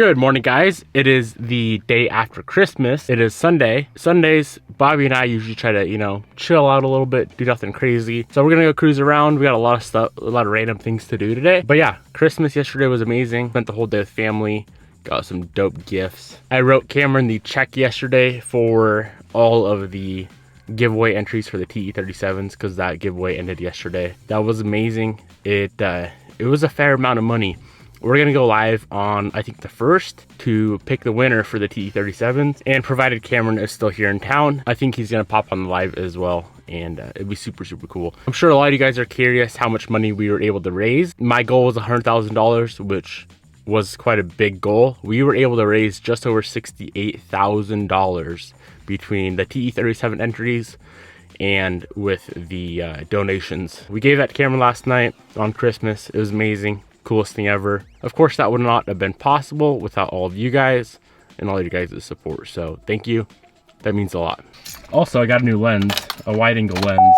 Good morning, guys. It is the day after Christmas. It is Sunday. Sundays, Bobby and I usually try to, chill out a little bit, do nothing crazy. So we're gonna go cruise around. We got a lot of stuff, a lot of random things to do today. But yeah, Christmas yesterday was amazing. Spent the whole day with family. Got some dope gifts. I wrote Cameron the check yesterday for all of the giveaway entries for the TE37s because that giveaway ended yesterday. That was amazing. It was a fair amount of money. We're gonna go live on, I think, the 1st to pick the winner for the TE37s, and provided Cameron is still here in town, I think he's gonna pop on the live as well, and it'd be super cool. I'm sure a lot of you guys are curious how much money we were able to raise. My goal was $100,000, which was quite a big goal. We were able to raise just over $68,000 between the TE37 entries and with the donations. We gave that to Cameron last night on Christmas. It was amazing. Coolest thing ever. Of course, that would not have been possible without all of you guys and all of you guys' support. So thank you. That means a lot. Also, I got a new lens, a wide angle lens.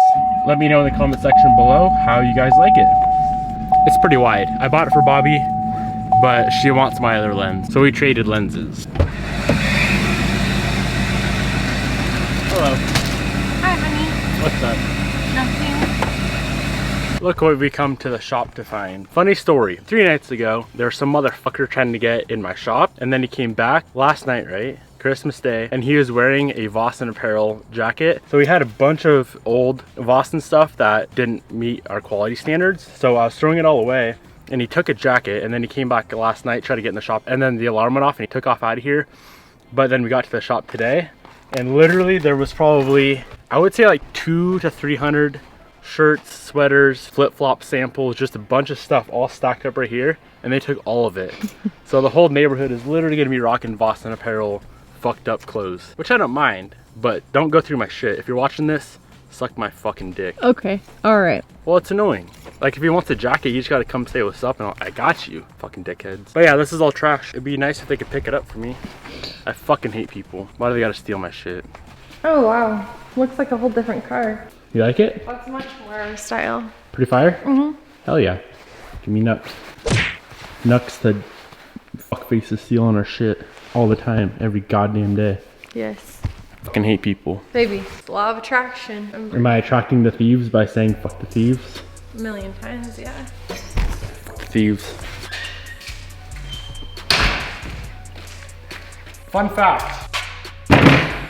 Let me know in the comment section below how you guys like it. It's pretty wide. I bought it for Bobby, but she wants my other lens. So we traded lenses. Hello. Hi, honey. What's up? Nothing. Look what we come to the shop to find. Funny story, 3 nights ago, there was some motherfucker trying to get in my shop, and then he came back last night, right? Christmas Day, and he was wearing a Boston apparel jacket. So we had a bunch of old Boston stuff that didn't meet our quality standards. So I was throwing it all away, and he took a jacket, and then he came back last night, tried to get in the shop, and then the alarm went off, and he took off out of here. But then we got to the shop today, and literally there was probably, I would say like 200 to 300 shirts, sweaters, flip-flop samples, just a bunch of stuff all stacked up right here, and they took all of it. So the whole neighborhood is literally gonna be rocking Boston apparel, fucked up clothes, which I don't mind, but don't go through my shit. If you're watching this, suck my fucking dick. Okay, all right. Well, it's annoying. Like, if he wants a jacket, you just gotta come say what's up, and I got you, fucking dickheads. But yeah, this is all trash. It'd be nice if they could pick it up for me. I fucking hate people. Why do they gotta steal my shit? Oh, wow. Looks like a whole different car. You like it? That's much more our style. Pretty fire? Mm-hmm. Hell yeah. Give me nuts. Nuts, the fuckfaces stealing our shit all the time, every goddamn day. Yes. Fucking hate people. Baby, it's law of attraction. Am I attracting the thieves by saying fuck the thieves? A million times, yeah. Fuck the thieves. Fun fact.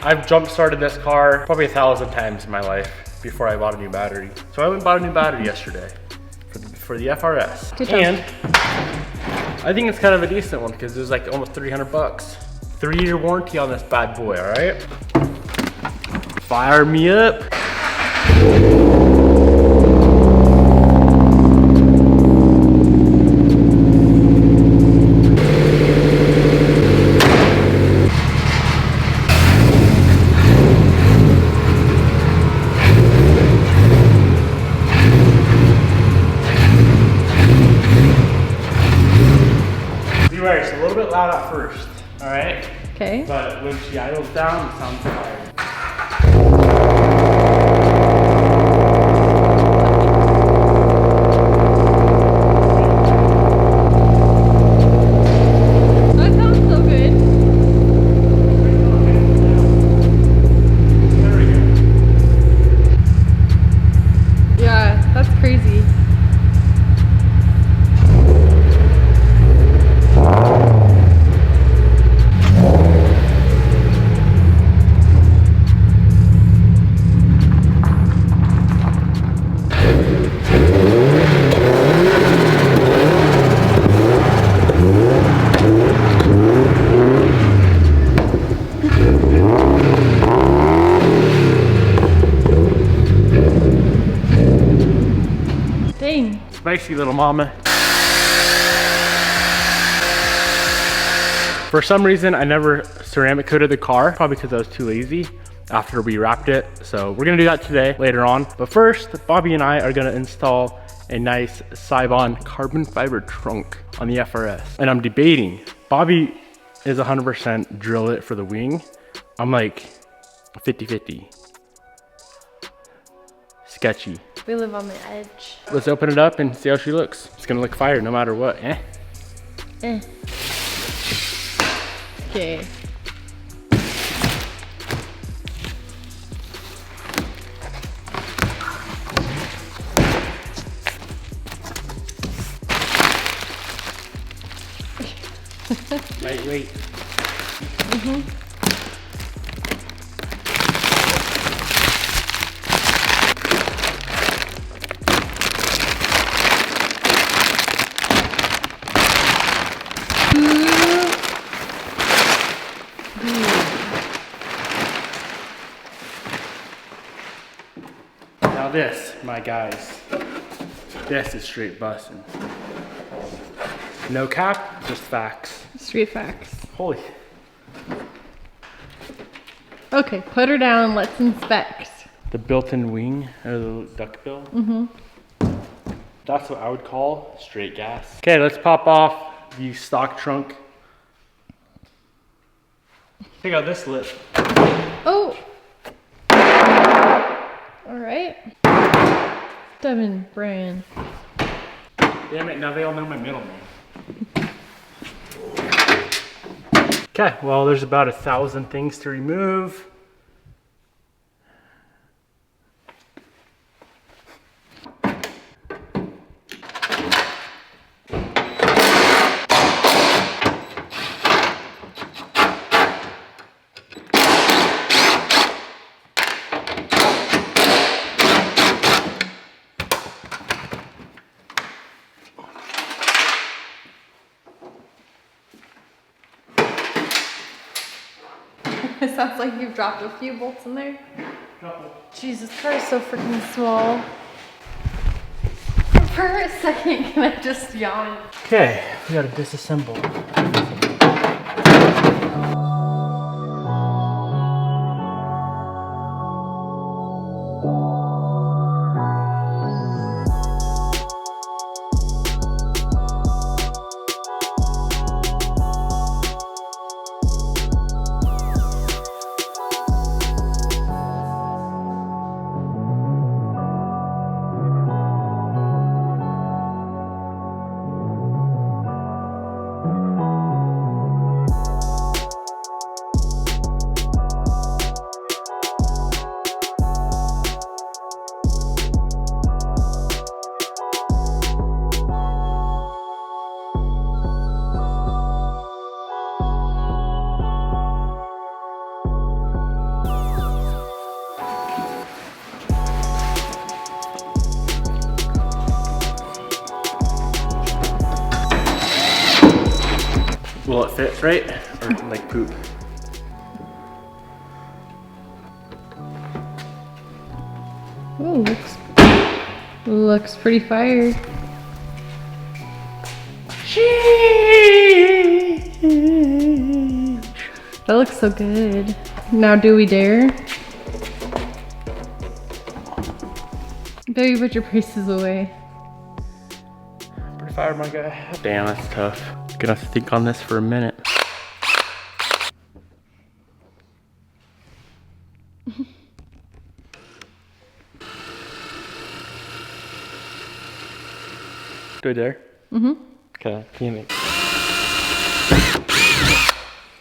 I've jump started this car probably 1,000 times in my life before I bought a new battery. So I went and bought a new battery yesterday for the FRS. Good job. And I think it's kind of a decent one because it was like almost 300 bucks. 3-year warranty on this bad boy, all right? Fire me up. It's a little bit loud at first, all right? Okay. But when she idles down, it sounds fire. That sounds so good. There we go. Yeah, that's crazy. Dang. Spicy little mama. For some reason, I never ceramic coated the car, probably because I was too lazy after we wrapped it. So we're gonna do that today, later on. But first, Bobby and I are gonna install a nice Cybon carbon fiber trunk on the FRS. And I'm debating, Bobby is 100% drill it for the wing. I'm like 50-50. Sketchy. We live on the edge. Let's open it up and see how she looks. It's gonna look fire no matter what, eh? Eh. Okay. Lightweight. Now this, my guys, this is straight bussin'. No cap, just facts. Straight facts. Holy. Okay, put her down. Let's inspect. The built-in wing, or the duckbill. That's what I would call straight gas. Okay, let's pop off the stock trunk. Check out this lip. Oh. All right. Devin brand. Damn it, now they all know my middle name. Okay, well, there's about 1,000 things to remove. It sounds like you've dropped a few bolts in there. Jesus, car is so freaking small. For a second, can I just yawn? Okay, we gotta disassemble. Will it fit right? Or like poop? Ooh, looks pretty fire. That looks so good. Now do we dare? Baby, put your braces away. Pretty fire, my guy. Damn, that's tough. Gonna have to think on this for a minute. Do it there? Okay, can you make?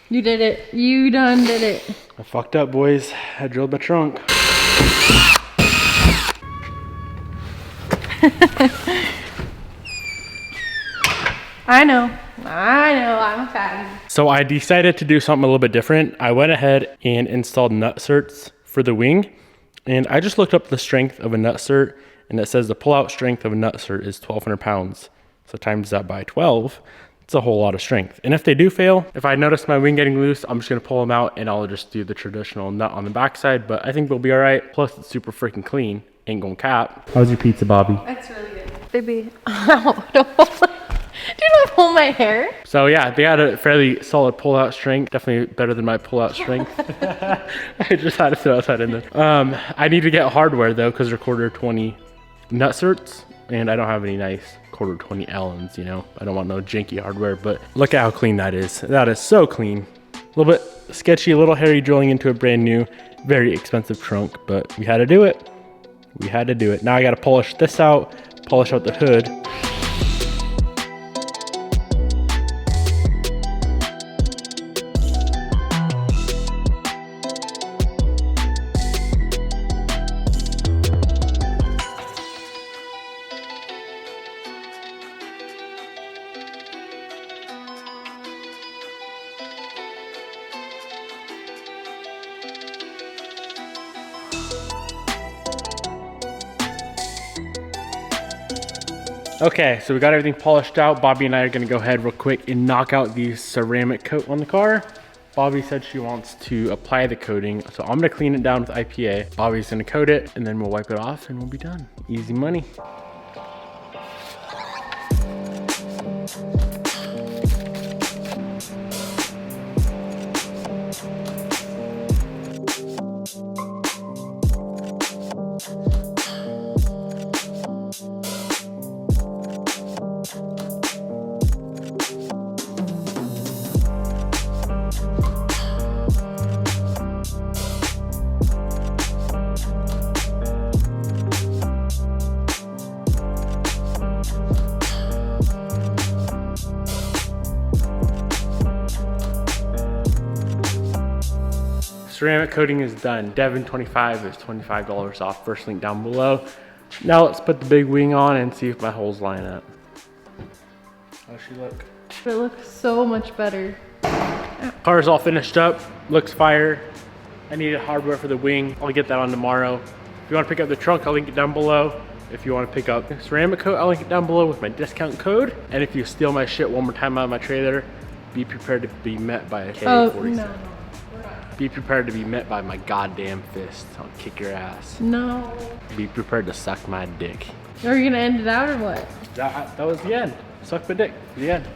You did it. You done did it. I fucked up, boys. I drilled my trunk. I know, I'm a fatty. So I decided to do something a little bit different. I went ahead and installed nut certs for the wing. And I just looked up the strength of a nut cert, and it says the pull-out strength of a nut cert is 1,200 pounds. So times that by 12, it's a whole lot of strength. And if they do fail, if I notice my wing getting loose, I'm just gonna pull them out and I'll just do the traditional nut on the backside, but I think we'll be all right. Plus it's super freaking clean, ain't gonna cap. How's your pizza, Bobby? That's really good. Baby, ow, do not hold my hair. So yeah, they had a fairly solid pull-out strength, definitely better than my pull-out strength. I just had to throw that in there. I need to get hardware though, because they're quarter 20 nut certs, and I don't have any nice quarter 20 Allens, you know. I don't want no janky hardware, but look at how clean that is. That is so clean. A little bit sketchy, a little hairy drilling into a brand new, very expensive trunk, but we had to do it. We had to do it. Now I gotta polish this out, polish out the hood. Okay, so we got everything polished out. Bobby and I are gonna go ahead real quick and knock out the ceramic coat on the car. Bobby said she wants to apply the coating, so I'm gonna clean it down with IPA. Bobby's gonna coat it, and then we'll wipe it off and we'll be done. Easy money. Ceramic coating is done. Devin 25 is $25 off. First link down below. Now let's put the big wing on and see if my holes line up. How's she look? It looks so much better. Car's all finished up. Looks fire. I needed hardware for the wing. I'll get that on tomorrow. If you want to pick up the trunk, I'll link it down below. If you want to pick up the ceramic coat, I'll link it down below with my discount code. And if you steal my shit one more time out of my trailer, be prepared to be met by a K-47. Oh, no. Be prepared to be met by my goddamn fist. I'll kick your ass. No. Be prepared to suck my dick. Are you gonna end it out or what? That was the end. Suck my dick. The end.